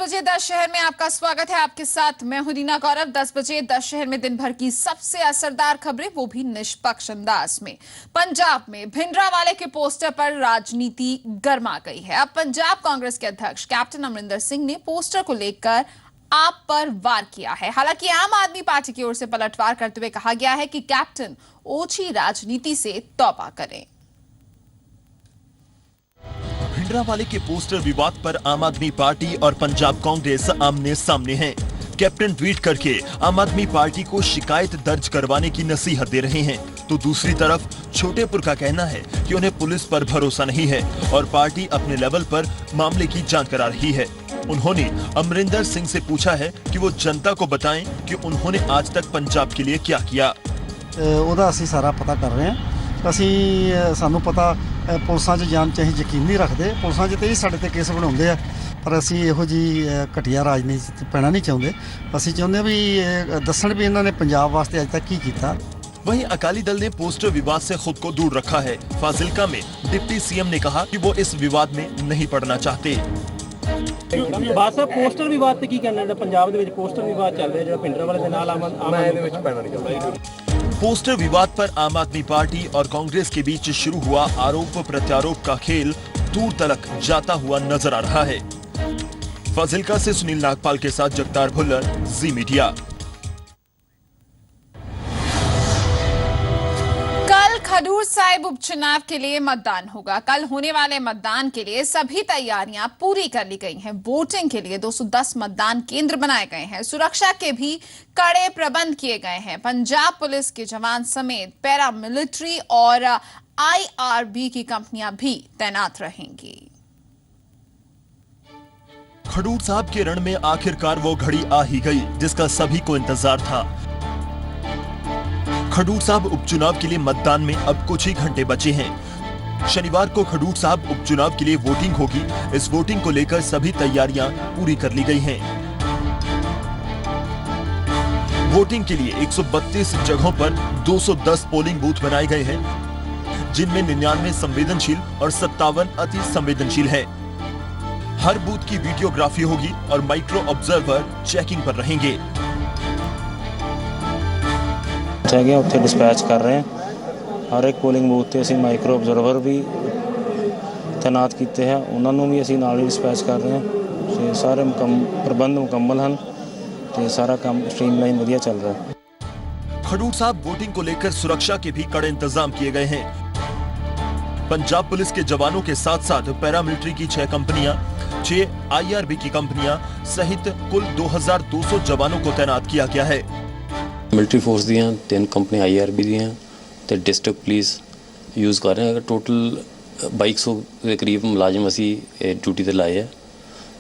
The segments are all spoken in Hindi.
बजे 10 शहर में आपका स्वागत है। आपके साथ मैं हूं रीना गौरव। 10 बजे 10 शहर में दिन भर की सबसे असरदार खबरें, वो भी निष्पक्ष अंदाज में। पंजाब में भिंडरावाले के पोस्टर पर राजनीति गर्मा गई है। अब पंजाब कांग्रेस के अध्यक्ष कैप्टन अमरिंदर सिंह ने पोस्टर को लेकर आप पर वार किया है। हालांकि आम आदमी पार्टी की ओर से पलटवार करते हुए कहा गया है कि कैप्टन ओछी राजनीति से तौबा करें। भिंडरावाले के पोस्टर विवाद पर आम आदमी पार्टी और पंजाब कांग्रेस आमने सामने हैं। कैप्टन ट्वीट करके आम आदमी पार्टी को शिकायत दर्ज करवाने की नसीहत दे रहे हैं, तो दूसरी तरफ छोटेपुर का कहना है कि उन्हें पुलिस पर भरोसा नहीं है और पार्टी अपने लेवल पर मामले की जांच करा रही है। उन्होंने अमरिंदर सिंह से पूछा है कि वो जनता को बताएं कि उन्होंने आज तक पंजाब के लिए क्या किया। ਉਹਦਾ ਅਸੀਂ ਸਾਰਾ ਪਤਾ ਕਰ ਰਹੇ ਹਾਂ। ਅਸੀਂ ਸਾਨੂੰ ਪਤਾ ਪੁਲਿਸਾਂ 'ਚ ਜਾਣ 'ਚ ਅਸੀਂ ਯਕੀਨ ਨਹੀਂ ਰੱਖਦੇ। ਪੁਲਿਸਾਂ 'ਚ ਤੇ ਹੀ ਸਾਡੇ ਤੇ ਕੇਸ ਬਣਾਉਂਦੇ ਆ, ਪਰ ਅਸੀਂ ਇਹੋ ਜੀ ਘਟੀਆ ਰਾਜਨੀਤੀ 'ਚ ਪੈਣਾ ਨਹੀਂ ਚਾਹੁੰਦੇ। ਅਸੀਂ ਚਾਹੁੰਦੇ ਹਾਂ ਵੀ ਦੱਸਣ ਵੀ ਇਹਨਾਂ ਨੇ ਪੰਜਾਬ ਵਾਸਤੇ ਅੱਜ ਤੱਕ ਕੀ ਕੀਤਾ। वहीं अकाली दल ने पोस्टर विवाद से खुद को दूर रखा है। फाजिल्का में डिप्टी सीएम ने कहा कि वो इस विवाद में नहीं पड़ना चाहते। ਬਾਦ ਸਾਹਿਬ ਪੋਸਟਰ ਵਿਵਾਦ ਤੇ ਕੀ ਕਹਿਣਾ ਹੈ? ਪੰਜਾਬ ਦੇ ਵਿੱਚ ਪੋਸਟਰ ਵਿਵਾਦ ਚੱਲ ਰਿਹਾ ਜਿਹੜਾ भिंडरावाले ਦੇ ਨਾਲ ਆਮ ਆਦਮੀ ਵਿੱਚ ਪੈਣਾ ਨਹੀਂ ਚਾਹੁੰਦਾ। पोस्टर विवाद पर आम आदमी पार्टी और कांग्रेस के बीच शुरू हुआ आरोप प्रत्यारोप का खेल दूर तलक जाता हुआ नजर आ रहा है। फाजिल्का से सुनील नागपाल के साथ जगतार भुल्लर, जी मीडिया। कल खडूर साहिब उपचुनाव के लिए मतदान होगा। कल होने वाले मतदान के लिए सभी तैयारियां पूरी कर ली गई हैं। वोटिंग के लिए 210 मतदान केंद्र बनाए गए हैं। सुरक्षा के भी कड़े प्रबंध किए गए हैं। पंजाब पुलिस के जवान समेत पैरामिलिट्री और IRB की कंपनियां भी तैनात रहेंगी। खडूर साहब के रण में आखिरकार वो घड़ी आ ही गई जिसका सभी को इंतजार था। खडूर साहब उपचुनाव के लिए मतदान में अब कुछ ही घंटे बचे हैं। शनिवार को खडूर साहब उपचुनाव के लिए वोटिंग होगी। इस वोटिंग को लेकर सभी तैयारियां पूरी कर ली गई हैं। वोटिंग के लिए 132 जगहों पर 210 पोलिंग बूथ बनाए गए हैं, जिनमें 99 संवेदनशील और 57 अति संवेदनशील है। हर बूथ की वीडियोग्राफी होगी और माइक्रो ऑब्जर्वर चेकिंग पर रहेंगे। ਹੈਗੇ ਉੱਥੇ ਡਿਸਪੈਚ ਕਰ ਰਹੇ ਹਾਂ। ਹਰ ਇੱਕ ਪੋਲਿੰਗ ਬੂਥ ਤੇ ਅਸੀਂ ਮਾਈਕਰੋ ਆਬਜ਼ਰਵਰ ਵੀ ਤੈਨਾਤ ਕੀਤੇ ਹੈ, ਉਹਨਾਂ ਨੂੰ ਵੀ ਅਸੀਂ ਨਾਲ ਹੀ ਡਿਸਪੈਚ ਕਰ ਰਹੇ ਹਾਂ। ਤੇ ਸਾਰੇ ਪ੍ਰਬੰਧ ਮੁਕੰਮਲ ਹਨ ਤੇ ਸਾਰਾ ਕੰਮ स्ट्रीमलाइन ਵਧੀਆ ਚੱਲ रहा है। खडूर साहब वोटिंग को लेकर सुरक्षा के भी कड़े इंतजाम किए गए हैं। पंजाब पुलिस के जवानों के साथ साथ पैरामिलिट्री की 6 कंपनियां, 6 IRB की कंपनियां सहित कुल 2200 जवानों को तैनात किया गया है। मिलिट्री फोर्स ਦੀਆਂ 3 ਕੰਪਨੀਆਂ IRB ਦੀਆਂ ਤੇ ਡਿਸਟ੍ਰਿਕਟ ਪੁਲਿਸ ਯੂਜ਼ ਕਰ ਰਹੇ ਹਾਂ। ਟੋਟਲ 2200 ਦੇ ਕਰੀਬ ਮੁਲਾਜ਼ਮ ਅਸੀਂ ਡਿਊਟੀ ਤੇ ਲਾਏ ਆ,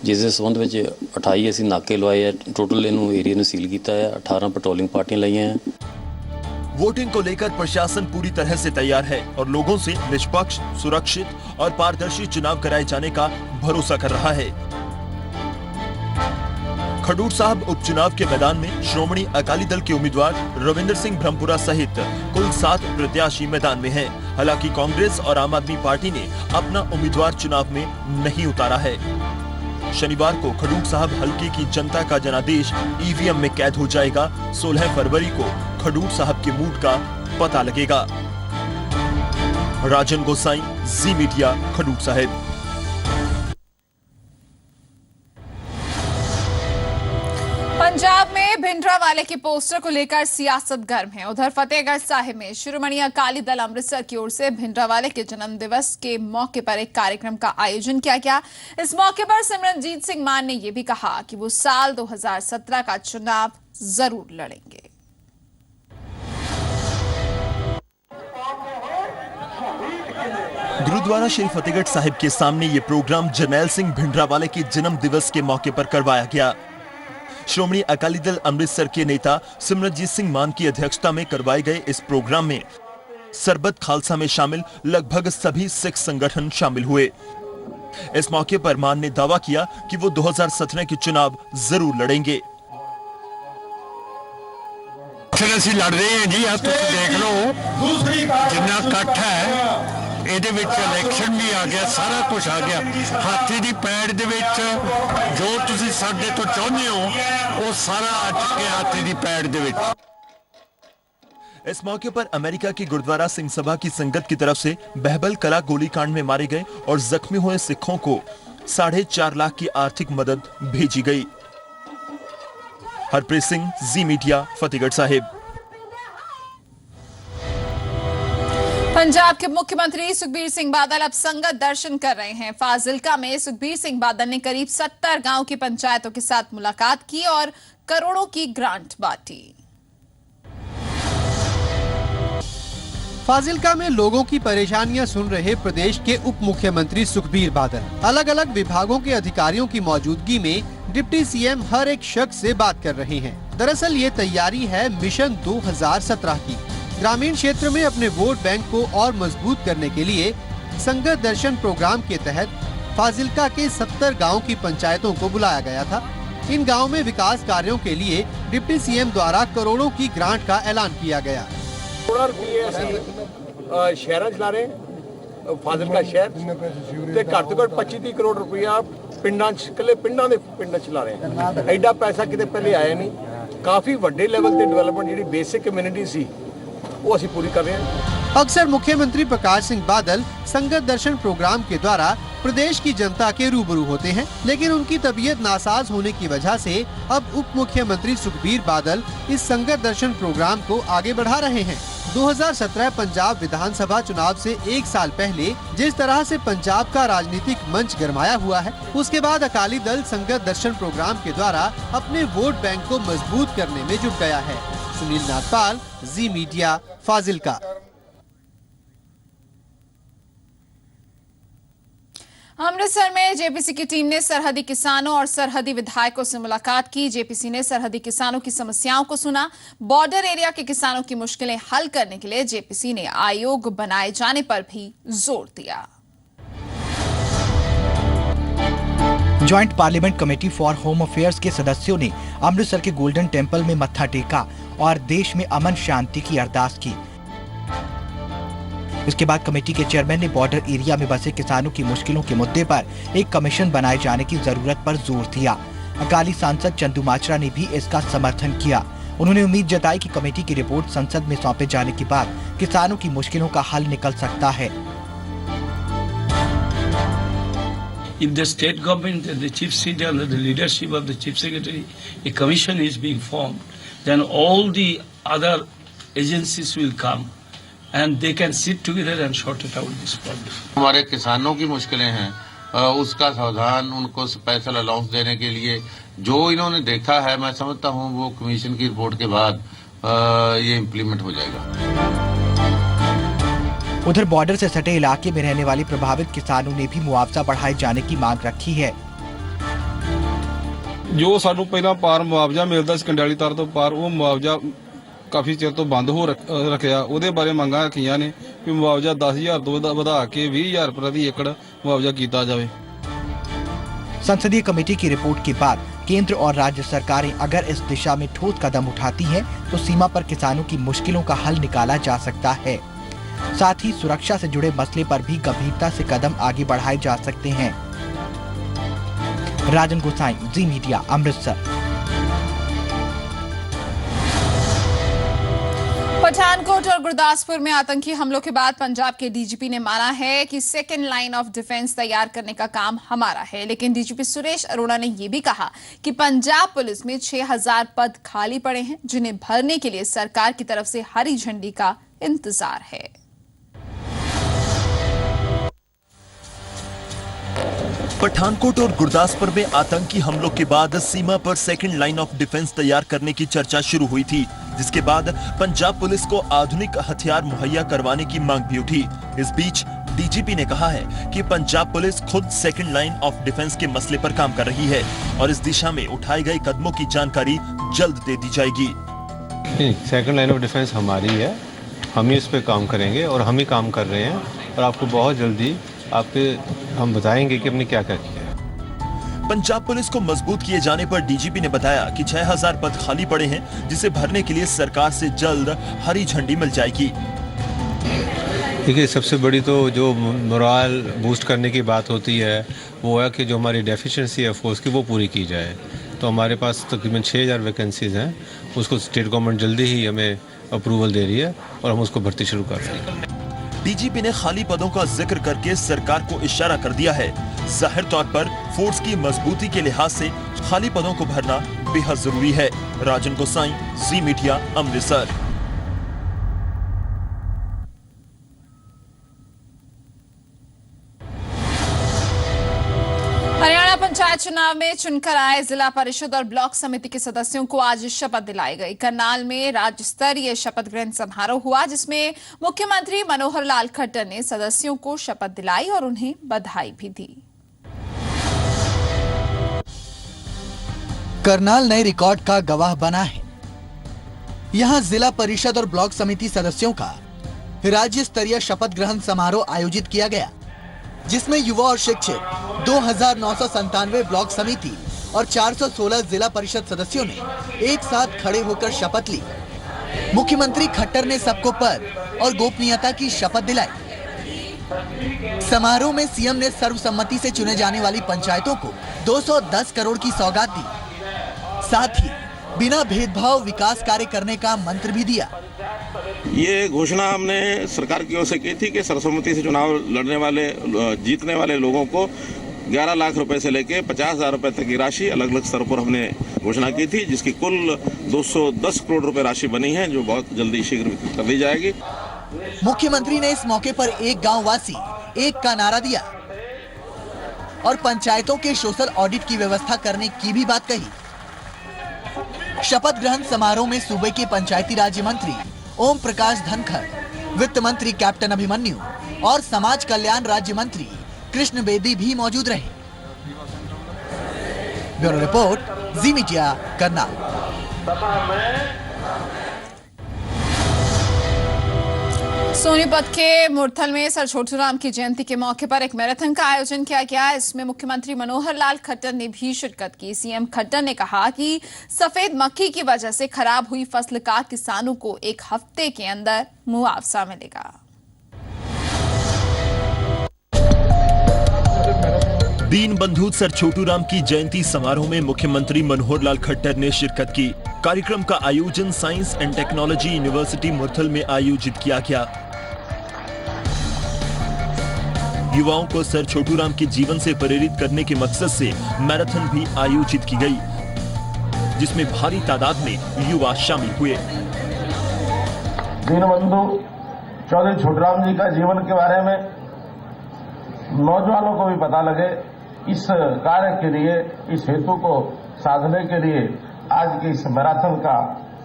ਜਿਸ ਦੇ ਸੰਬੰਧ ਵਿੱਚ 28 ਅਸੀਂ ਨਾਕੇ ਲਵਾਏ ਆ। ਟੋਟਲ ਇਹਨੂੰ ਏਰੀਆ ਨੂੰ ਸੀਲ ਕੀਤਾ ਹੈ। 18 ਪੈਟਰੋलिंग पार्टियां ਲਾਈਆਂ हैं। वोटिंग को लेकर प्रशासन पूरी तरह से तैयार है और लोगों से निष्पक्ष, सुरक्षित और पारदर्शी चुनाव कराए जाने का भरोसा कर रहा है। खडूर साहब उपचुनाव के मैदान में श्रोमणी अकाली दल के उम्मीदवार रविंद्र सिंह ब्रह्मपुरा सहित कुल 7 प्रत्याशी मैदान में हैं। हालांकि कांग्रेस और आम आदमी पार्टी ने अपना उम्मीदवार चुनाव में नहीं उतारा है। शनिवार को खडूर साहब हल्के की जनता का जनादेश EVM में कैद हो जाएगा। 16 फरवरी को खडूर साहब के मूड का पता लगेगा। राजन गोसाई, जी मीडिया, खडूर साहिब। पंजाब में भिंडरावाले के पोस्टर को लेकर सियासत गर्म है। उधर फतेहगढ़ साहिब में शिरोमणि अकाली दल अमृतसर की ओर से भिंडरावाले के जन्म दिवस के मौके पर एक कार्यक्रम का आयोजन किया गया। इस मौके पर सिमरनजीत सिंह मान ने यह भी कहा कि वो साल 2017 का चुनाव जरूर लड़ेंगे। गुरुद्वारा श्री फतेहगढ़ साहिब के सामने ये प्रोग्राम जरनैल सिंह भिंडरावाले के जन्म दिवस के मौके पर करवाया गया। श्रोमणी अकाली दल अमृतसर के नेता सिमरनजीत सिंह मान की अध्यक्षता में करवाए गए इस प्रोग्राम में सरबत खालसा में शामिल लगभग सभी सिख संगठन शामिल हुए। इस मौके पर मान ने दावा किया कि वो 2017 के चुनाव जरूर लड़ेंगे। लड़ रहे हैं जी, आप देख लो जितना इकट्ठ है ਇਹਦੇ ਵਿੱਚ ਇਲੈਕਸ਼ਨ ਵੀ ਆ ਗਿਆ, ਸਾਰਾ ਕੁਝ ਆ ਗਿਆ। ਹਾਥੀ ਦੀ ਪੈੜ ਦੇ ਵਿੱਚ ਜੋ ਤੁਸੀਂ ਸਾਡੇ ਤੋਂ ਚਾਹੁੰਦੇ ਹੋ ਉਹ सारा आ चुके हाथी दी पैड़ दे विच। इस मौके पर अमेरिका की गुरुद्वारा सिंह सभा की संगत की तरफ से बहबल कला गोलीकांड में मारे गए और जख्मी हुए सिखों को 4.5 लाख की आर्थिक मदद भेजी गई। हरप्रीत सिंह, जी मीडिया, फतेहगढ़ साहिब। पंजाब के मुख्यमंत्री सुखबीर सिंह बादल अब संगत दर्शन कर रहे हैं। फाजिलका में सुखबीर सिंह बादल ने करीब 70 गांव की पंचायतों के साथ मुलाकात की और करोड़ों की ग्रांट बांटी। फाजिलका में लोगों की परेशानियां सुन रहे प्रदेश के उप मुख्यमंत्री सुखबीर बादल अलग अलग विभागों के अधिकारियों की मौजूदगी में डिप्टी सीएम हर एक शख्स से बात कर रहे हैं। दरअसल ये तैयारी है मिशन 2017 की। ग्रामीण क्षेत्र में अपने वोट बैंक को और मजबूत करने के लिए संगत दर्शन प्रोग्राम के तहत फाजिलका के 70 गाँव की पंचायतों को बुलाया गया था। इन गाँव में विकास कार्यों के लिए डिप्टी सीएम द्वारा करोड़ों की ग्रांट का ऐलान किया गया। शहर चला रहे फाजिलका शहर ते घट तो घट 25-30 करोड़ रुपया पिंडां चला रहे हैं। एडा पैसा किते पहले आया नहीं। काफी वड्डे लेवल ते डेवलपमेंट जिहड़ी बेसिक कम्युनिटी सी वो असीं पूरी कर रहे हैं। अक्सर मुख्यमंत्री प्रकाश सिंह बादल संगत दर्शन प्रोग्राम के द्वारा प्रदेश की जनता के रूबरू होते हैं, लेकिन उनकी तबीयत नासाज होने की वजह से अब उप मुख्यमंत्री सुखबीर बादल इस संगत दर्शन प्रोग्राम को आगे बढ़ा रहे हैं। 2017 पंजाब विधानसभा चुनाव से 1 साल पहले जिस तरह से पंजाब का राजनीतिक मंच गरमाया हुआ है, उसके बाद अकाली दल संगत दर्शन प्रोग्राम के द्वारा अपने वोट बैंक को मजबूत करने में जुट गया है। सुनील नागपाल, जी मीडिया, फाजिलका। अमृतसर में जेपीसी की टीम ने सरहदी किसानों और सरहदी विधायकों से मुलाकात की। जेपीसी ने सरहदी किसानों की समस्याओं को सुना। बॉर्डर एरिया के किसानों की मुश्किलें हल करने के लिए जेपीसी ने आयोग बनाए जाने पर भी जोर दिया। Joint parliament committee for home affairs के सदस्यों ने अमृतसर के गोल्डन टेम्पल में मत्था टेका और देश में अमन शांति की अरदास की। इसके बाद कमेटी के चेयरमैन ने बॉर्डर एरिया में बसे किसानों की मुश्किलों के मुद्दे पर एक कमीशन बनाए जाने की जरूरत पर जोर दिया। अकाली सांसद चंदू माचरा ने भी इसका समर्थन किया। उन्होंने उम्मीद जताई कि कमेटी की रिपोर्ट संसद में सौंपे जाने के बाद किसानों की मुश्किलों का हल निकल सकता है। If the state government and the chief secretary under the leadership of the chief secretary, a commission is being formed, then all the other agencies will come and they can sit together and sort it out this problem. हमारे किसानों की मुश्किलें हैं, उसका समाधान उनको स्पेशल अलाउंस देने के लिए जो इन्होंने देखा है, मैं समझता हूँ वो कमीशन की रिपोर्ट के बाद ये इम्प्लीमेंट हो जाएगा। उधर बॉर्डर से सटे इलाके में रहने वाले प्रभावित किसानों ने भी मुआवजा बढ़ाए जाने की मांग रखी है। जो सानू पहला पार मुआवजा मिलता कंडाली तार तो पार वो मुआवजा काफी चिर तो बंद हो रखिया। ਉਹਦੇ ਬਾਰੇ ਮੰਗਾਂ ਰੱਖੀਆਂ ਨੇ ਕਿ ਮੁਆਵਜ਼ਾ 10,000 ਤੋਂ ਵਧਾ ਕੇ 20,000 प्रति एकड़ मुआवजा किया जाए। संसदीय कमेटी की रिपोर्ट के बाद केंद्र और राज्य सरकारें अगर इस दिशा में ठोस कदम उठाती हैं, तो सीमा पर किसानों की मुश्किलों का हल निकाला जा सकता है। साथ ही सुरक्षा से जुड़े मसले पर भी गंभीरता से कदम आगे बढ़ाए जा सकते हैं। राजन गोसाई, जी मीडिया, अमृतसर। पठानकोट और गुरदासपुर में आतंकी हमलों के बाद पंजाब के डीजीपी ने माना है कि सेकेंड लाइन ऑफ डिफेंस तैयार करने का काम हमारा है। लेकिन डीजीपी सुरेश अरोड़ा ने यह भी कहा कि पंजाब पुलिस में 6,000 पद खाली पड़े हैं, जिन्हें भरने के लिए सरकार की तरफ से हरी झंडी का इंतजार है। पठानकोट और गुरदासपुर में आतंकी हमलों के बाद सीमा पर सेकंड लाइन ऑफ डिफेंस तैयार करने की चर्चा शुरू हुई थी, जिसके बाद पंजाब पुलिस को आधुनिक हथियार मुहैया करवाने की मांग भी उठी। इस बीच डीजीपी ने कहा है कि पंजाब पुलिस खुद सेकंड लाइन ऑफ डिफेंस के मसले पर काम कर रही है और इस दिशा में उठाए गए कदमों की जानकारी जल्द दे दी जाएगी। सेकंड लाइन ऑफ डिफेंस हमारी है, हम ही इस पे काम करेंगे और हम ही काम कर रहे हैं और आपको बहुत जल्दी हम बताएंगे कि हमने क्या क्या किया है। पंजाब पुलिस को मजबूत किए जाने पर डीजीपी ने बताया कि 6,000 पद खाली पड़े हैं, जिसे भरने के लिए सरकार से जल्द हरी झंडी मिल जाएगी। देखिए, सबसे बड़ी तो जो मोराल बूस्ट करने की बात होती है वो है कि जो हमारी डेफिशिएंसी है फोर्स की वो पूरी की जाए। तो हमारे पास तकरीबन 6000 वैकेंसीज़ हैं, उसको स्टेट गवर्नमेंट जल्दी ही हमें अप्रूवल दे रही है और हम उसको भर्ती शुरू कर रहे हैं। डीजीपी ने खाली पदों का जिक्र करके सरकार को इशारा कर दिया है। जाहिर तौर पर फोर्स की मजबूती के लिहाज से खाली पदों को भरना बेहद जरूरी है। राजन गोसाई, जी मीडिया, अमृतसर। हरियाणा पंचायत चुनाव में चुनकर आए जिला परिषद और ब्लॉक समिति के सदस्यों को आज शपथ दिलाई गई। करनाल में राज्य स्तरीय शपथ ग्रहण समारोह हुआ, जिसमें मुख्यमंत्री मनोहर लाल खट्टर ने सदस्यों को शपथ दिलाई और उन्हें बधाई भी दी। करनाल नए रिकॉर्ड का गवाह बना है। यहां जिला परिषद और ब्लॉक समिति सदस्यों का राज्य स्तरीय शपथ ग्रहण समारोह आयोजित किया गया, जिसमें युवा और शिक्षित 2997 ब्लॉक समिति और 416 जिला परिषद सदस्यों ने एक साथ खड़े होकर शपथ ली। मुख्यमंत्री खट्टर ने सबको पद और गोपनीयता की शपथ दिलाई। समारोह में सीएम ने सर्वसम्मति से चुने जाने वाली पंचायतों को 210 करोड़ की सौगात दी। साथ ही बिना भेदभाव विकास कार्य करने का मंत्र भी दिया। ये घोषणा हमने सरकार की ओर से की थी कि सर्वसम्मति से चुनाव लड़ने वाले जीतने वाले लोगों को 11 लाख रुपए से लेके 50,000 रुपए तक की राशि अलग अलग स्तरों पर हमने घोषणा की थी, जिसकी कुल 210 करोड़ रुपए राशि बनी है, जो बहुत जल्दी शीघ्र कर दी जाएगी। मुख्यमंत्री ने इस मौके पर एक गाँव वासी एक का नारा दिया और पंचायतों के सोशल ऑडिट की व्यवस्था करने की भी बात कही। शपथ ग्रहण समारोह में सूबे के पंचायती राज्य मंत्री ओम प्रकाश धनखड़, वित्त मंत्री कैप्टन अभिमन्यु और समाज कल्याण राज्य मंत्री कृष्ण बेदी भी मौजूद रहे। ब्यूरो रिपोर्ट, जी मीडिया, करनाल। सोनीपत के मुरथल में सर छोटूराम की जयंती के मौके पर एक मैराथन का आयोजन किया गया। इसमें मुख्यमंत्री मनोहर लाल खट्टर ने भी शिरकत की। सीएम खट्टर ने कहा कि सफेद मक्खी की वजह से खराब हुई फसल का किसानों को 1 हफ्ते के अंदर मुआवजा मिलेगा। दीन बंधु सर छोटूराम की जयंती समारोह में मुख्यमंत्री मनोहर लाल खट्टर ने शिरकत की। कार्यक्रम का आयोजन science and technology university Murthal में आयोजित किया गया। युवाओं को सर छोटूराम के जीवन से प्रेरित करने के मकसद से मैराथन भी आयोजित की गई, जिसमें भारी तादाद में युवा शामिल हुए। दीनबंधु चौधरी छोटूराम जी का जीवन के बारे में नौजवानों को भी पता लगे, इस कार्य के लिए, इस हेतु को साधने के लिए आज के इस मैराथन का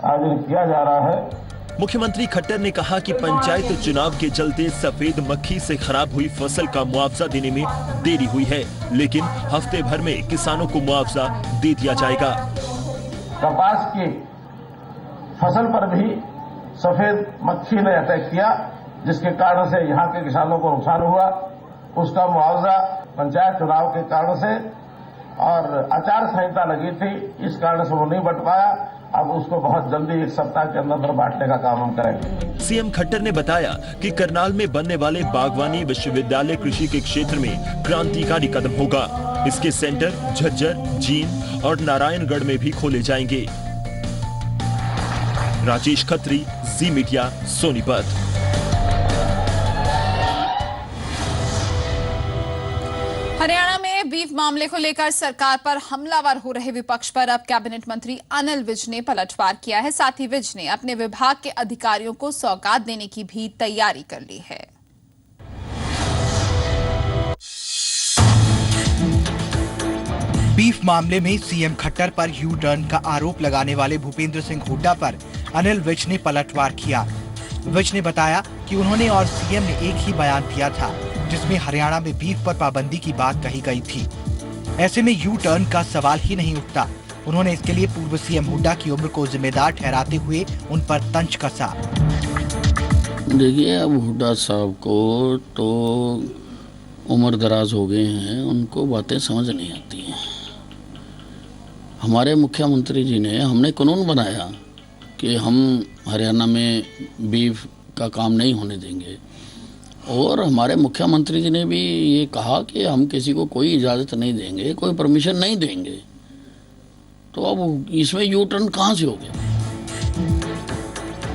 आयोजन किया जा रहा है। मुख्यमंत्री खट्टर ने कहा कि पंचायत चुनाव के चलते सफेद मक्खी से खराब हुई फसल का मुआवजा देने में देरी हुई है, लेकिन हफ्ते भर में किसानों को मुआवजा दे दिया जाएगा। कपास की फसल पर भी सफेद मक्खी ने अटैक किया, जिसके कारण से यहाँ के किसानों को नुकसान हुआ। उसका मुआवजा पंचायत चुनाव के कारण से और आचार संहिता लगी थी, इस कारण से वो नहीं बंट पाया। अब उसको बहुत जल्दी 1 सप्ताह के अंदर बांटने का काम हम करेंगे। सीएम खट्टर ने बताया कि करनाल में बनने वाले बागवानी विश्वविद्यालय कृषि के क्षेत्र में क्रांतिकारी कदम होगा। इसके सेंटर झज्जर, जींद और नारायणगढ़ में भी खोले जाएंगे। राजेश खत्री, जी मीडिया, सोनीपत। हरियाणा में बीफ मामले को लेकर सरकार पर हमलावर हो रहे विपक्ष पर अब कैबिनेट मंत्री अनिल विज ने पलटवार किया है। साथ ही विज ने अपने विभाग के अधिकारियों को सौगात देने की भी तैयारी कर ली है। बीफ मामले में सीएम खट्टर पर यू टर्न का आरोप लगाने वाले भूपेंद्र सिंह हुड्डा पर अनिल विज ने पलटवार किया। विज ने बताया कि उन्होंने और सीएम ने एक ही बयान दिया था, जिसमें हरियाणा में बीफ पर पाबंदी की बात कही गई थी। ऐसे में यू टर्न का सवाल ही नहीं उठता। उन्होंने इसके लिए पूर्व सीएम हुड्डा की उम्र को जिम्मेदार ठहराते हुए उन पर तंज कसा। देखिए, अब हुड्डा साहब को तो उम्र दराज हो गए हैं, उनको बातें समझ नहीं आती हैं। हमारे मुख्यमंत्री जी ने, हमने कानून बनाया कि हम हरियाणा में बीफ का काम नहीं होने देंगे। और हमारे मुख्यमंत्री जी ने भी ये कहा कि हम किसी को कोई इजाज़त नहीं देंगे, कोई परमिशन नहीं देंगे। तो अब इसमें यू टर्न कहाँ से हो गया?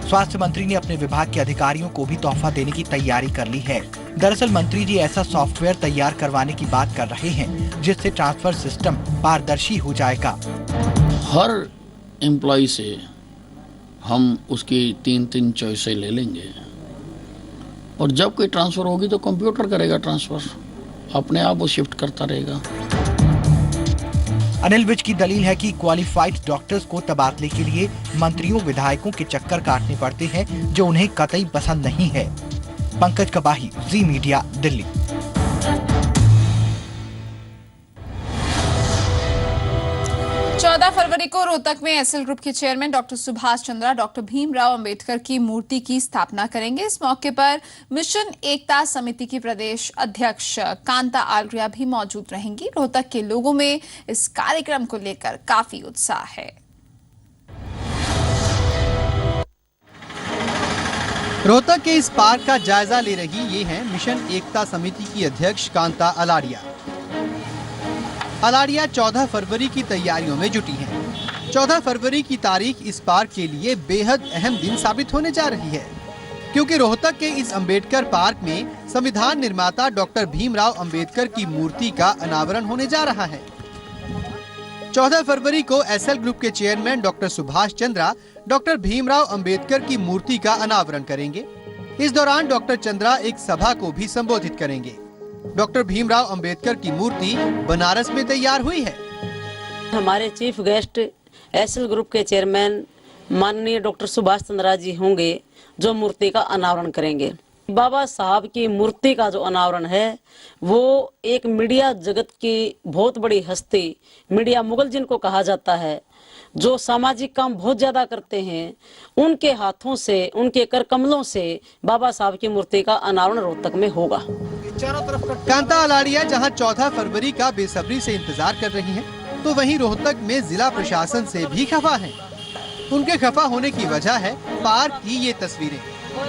स्वास्थ्य मंत्री ने अपने विभाग के अधिकारियों को भी तोहफा देने की तैयारी कर ली है। दरअसल मंत्री जी ऐसा सॉफ्टवेयर तैयार करवाने की बात कर रहे हैं जिससे ट्रांसफर सिस्टम पारदर्शी हो जाएगा। हर एम्प्लॉय से हम उसकी 3 चॉइसें ले लेंगे और जब कोई ट्रांसफर होगी तो कंप्यूटर करेगा ट्रांसफर, अपने आप वो शिफ्ट करता रहेगा। अनिल विज की दलील है कि क्वालिफाइड डॉक्टर्स को तबादले के लिए मंत्रियों विधायकों के चक्कर काटने पड़ते हैं जो उन्हें कतई पसंद नहीं है। पंकज कबाही, जी मीडिया, दिल्ली। फरवरी को रोहतक में एसएल ग्रुप के chairman doctor Subhash Chandra doctor Bhimrao Ambedkar की मूर्ति की स्थापना करेंगे। इस मौके पर मिशन एकता समिति की प्रदेश अध्यक्ष कांता आलरिया भी मौजूद रहेंगी। रोहतक के लोगों में इस कार्यक्रम को लेकर काफी उत्साह है। रोहतक के इस पार्क का जायजा ले रही ये हैं मिशन एकता समिति की अध्यक्ष कांता आलरिया। आलरिया 14 फरवरी की तैयारियों में जुटी हैं। 14 फरवरी की तारीख इस पार्क के लिए बेहद अहम दिन साबित होने जा रही है, क्योंकि रोहतक के इस अंबेडकर पार्क में संविधान निर्माता डॉक्टर भीमराव अंबेडकर की मूर्ति का अनावरण होने जा रहा है। 14 फरवरी को एसएल ग्रुप के chairman doctor Subhash Chandra doctor Bhimrao Ambedkar की मूर्ति का अनावरण करेंगे। इस दौरान डॉक्टर चंद्रा एक सभा को भी संबोधित करेंगे। डॉक्टर भीमराव अंबेडकर की मूर्ति बनारस में तैयार हुई है। हमारे चीफ गेस्ट एसएल ग्रुप के चेयरमैन माननीय डॉक्टर सुभाष चंद्रा जी होंगे जो मूर्ति का अनावरण करेंगे। बाबा साहब की मूर्ति का जो अनावरण है वो एक मीडिया जगत की बहुत बड़ी हस्ती, मीडिया मुगल जिनको कहा जाता है, जो सामाजिक काम बहुत ज्यादा करते हैं, उनके हाथों से, उनके कर कमलों से बाबा साहब की मूर्ति का अनावरण रोहतक में होगा। कांता आलरिया जहां 14 फरवरी का बेसब्री से इंतजार कर रही हैं, तो वहीं रोहतक में जिला प्रशासन से भी खफा हैं। उनके खफा होने की वजह है पार्क की ये तस्वीरें,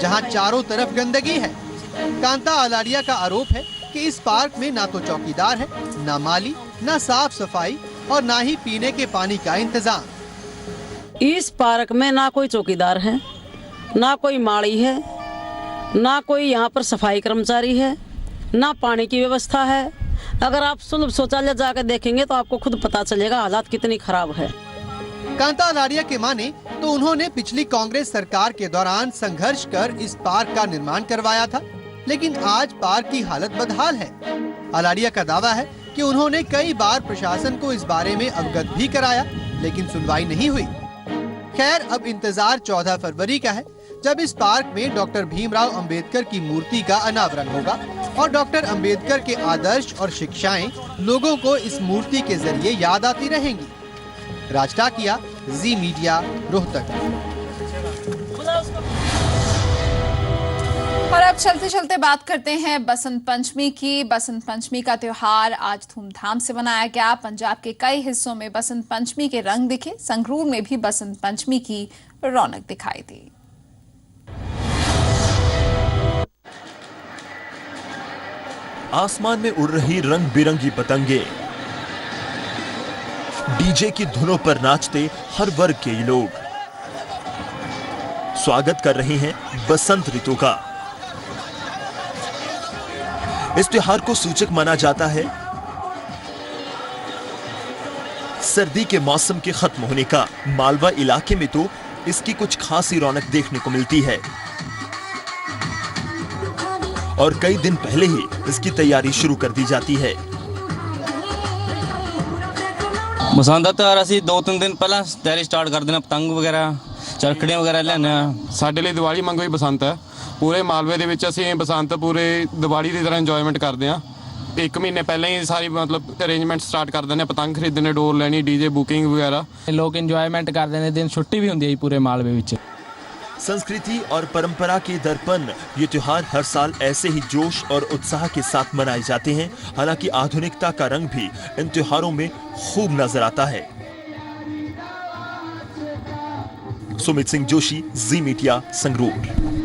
जहां चारों तरफ गंदगी है। कांता आलरिया का आरोप है कि इस पार्क में ना तो चौकीदार है, ना माली, ना साफ सफाई और ना ही पीने के पानी का इंतजाम। इस पार्क में ना कोई चौकीदार है, ना कोई माली है, ना कोई यहाँ पर सफाई कर्मचारी है, ना पानी की व्यवस्था है। अगर आप सुलभ शौचालय जाकर देखेंगे तो आपको खुद पता चलेगा हालात कितनी खराब है। कांता आलरिया के माने तो उन्होंने पिछली कांग्रेस सरकार के दौरान संघर्ष कर इस पार्क का निर्माण करवाया था, लेकिन आज पार्क की हालत बदहाल है। आलरिया का दावा है कि उन्होंने कई बार प्रशासन को इस बारे में अवगत भी कराया, लेकिन सुनवाई नहीं हुई। खैर, अब इंतजार 14 फरवरी का है, जब इस पार्क में डॉक्टर भीमराव अंबेडकर की मूर्ति का अनावरण होगा और डॉक्टर अंबेडकर के आदर्श और शिक्षाएं लोगों को इस मूर्ति के जरिए याद आती रहेंगी। राज टाकिया, जी मीडिया, रोहतक। और अब चलते चलते बात करते हैं बसंत पंचमी की। बसंत पंचमी का त्योहार आज धूमधाम से मनाया गया। पंजाब के कई हिस्सों में बसंत पंचमी के रंग दिखे। संगरूर में भी बसंत पंचमी की रौनक दिखाई दी। आसमान में उड़ रही रंग बिरंगी पतंगे, डीजे की धुनों पर नाचते हर वर्ग के लोग स्वागत कर रहे हैं बसंत ऋतु का। इस त्योहार को सूचक माना जाता है सर्दी के मौसम के खत्म होने का। मालवा इलाके में तो इसकी कुछ खासी रौनक देखने को मिलती है और कई दिन पहले ही इसकी तैयारी शुरू कर दी जाती है। बसंत ਦਾ ਤਿਉਹਾਰ ਅਸੀਂ 2-3 ਦਿਨ ਪਹਿਲਾਂ ਤਿਆਰੀ ਸਟਾਰਟ ਕਰ ਦੇਣਾ, ਪਤੰਗ ਵਗੈਰਾ, ਚਰਖੜੀਆਂ ਵਗੈਰਾ ਲੈਣੇ ਆ। ਸਾਡੇ ਲਈ ਦੀਵਾਲੀ ਵਾਂਗੂ ਹੀ ਬਸੰਤ ਹੈ। ਪੂਰੇ ਮਾਲਵੇ ਦੇ ਵਿੱਚ ਅਸੀਂ ਬਸੰਤ ਪੂਰੇ ਦੀਵਾਲੀ ਦੀ ਤਰ੍ਹਾਂ ਇੰਜੋਇਮੈਂਟ ਕਰਦੇ ਆ। 1 ਮਹੀਨੇ ਪਹਿਲਾਂ ਹੀ ਸਾਰੀ ਮਤਲਬ ਅਰੇਂਜਮੈਂਟ ਸਟਾਰਟ ਕਰ ਦਿੰਦੇ ਆ, ਪਤੰਗ ਖਰੀਦਣੇ, ਡੋਰ ਲੈਣੀ, ਡੀਜੇ बुकिंग ਵਗੈਰਾ। ਲੋਕ ਇੰਜੋਇਮੈਂਟ ਕਰਦੇ ਨੇ, ਦਿਨ ਛੁੱਟੀ ਵੀ ਹੁੰਦੀ ਹੈ ਪੂਰੇ ਮਾਲਵੇ ਵਿੱਚ। संस्कृति और परंपरा के दर्पण ये त्योहार हर साल ऐसे ही जोश और उत्साह के साथ मनाए जाते हैं। हालांकि आधुनिकता का रंग भी इन त्योहारों में खूब नजर आता है। सुमित सिंह जोशी, जी मीडिया, संगरूर।